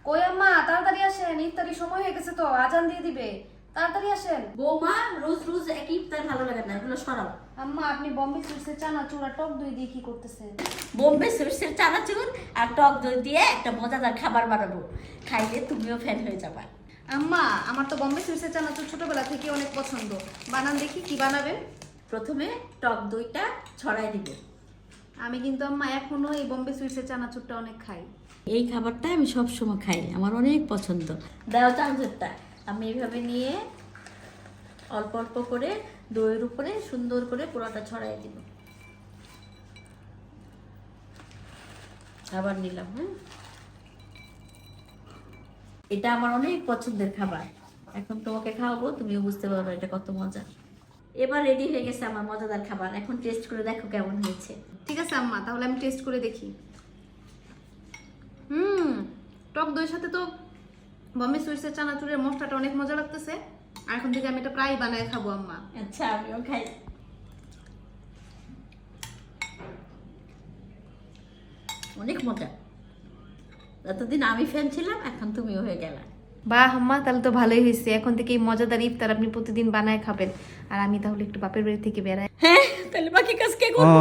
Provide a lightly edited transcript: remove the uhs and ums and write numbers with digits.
কই আম্মা, তাড়াতাড়ি আসেন, ইফতারির সময় হয়ে গেছে তো, আজান দিয়ে দিবে, তাড়াতাড়ি আসেন। বৌমা, রোজ রোজ একই ইফতার ভালো লাগে না, এগুলো সরাও। আম্মা, আপনি বম্বে সুইটসের চানাচুর আর টক দই দিয়ে কি করতেছেন? বোম্বে সুইটসের চানাচুর আর টক দই দিয়ে একটা মজাদার খাবার বানাবো, খাইলে তুমিও ফ্যান হয়ে যাবা। আম্মা, আমার তো বম্বে সুইটসের চানাচুর ছোটবেলা থেকে অনেক পছন্দ। বানান দেখি, কি বানাবেন? প্রথমে টক দইটা ছড়াই দিব। আমি কিন্তু আম্মা এখনো এই বম্বে সুইটসের চানাচুরটা অনেক খাই। এই খাবারটা আমি সব সময় খাই, আমার অনেক পছন্দ। দাও চামচটা। আমি এইভাবে নিয়ে অল্প অল্প করে দইয়ের উপরে সুন্দর করে পুরোটা ছড়াই দিব। আবার নিলাম। হ্যাঁ, এটা আমার অনেক পছন্দের খাবার। এখন তোমাকে খাওয়াবো, তুমিও বুঝতে পারবে এটা কত মজা। এবার রেডি হয়ে গেছে আমার মজাদার খাবার। এখন টেস্ট করে দেখো কেমন হয়েছে। ঠিক আছে আম্মা, তাহলে আমি টেস্ট করে দেখি। টক দইয়ের সাথে তো বম্বে সুইটসের চানাচুরের মশলাটা অনেক মজা লাগতেছে। আর এখন থেকে আমি এটা প্রায় বানায় খাবো আম্মা। আচ্ছা, আমিও খাই। অনেক মজা। এতদিন আমি ফ্যান ছিলাম, এখন তুমিও হয়ে গেলা। বাহ আম্মা, তাহলে তো ভালোই হয়েছে। এখন থেকে এই মজাদার ইফতার আপনি প্রতিদিন বানায় খাবেন। আর আমি তাহলে একটু বাপের বাড়ি থেকে বেড়াই। হ্যাঁ, তাহলে বাকি কাজ কে করবো?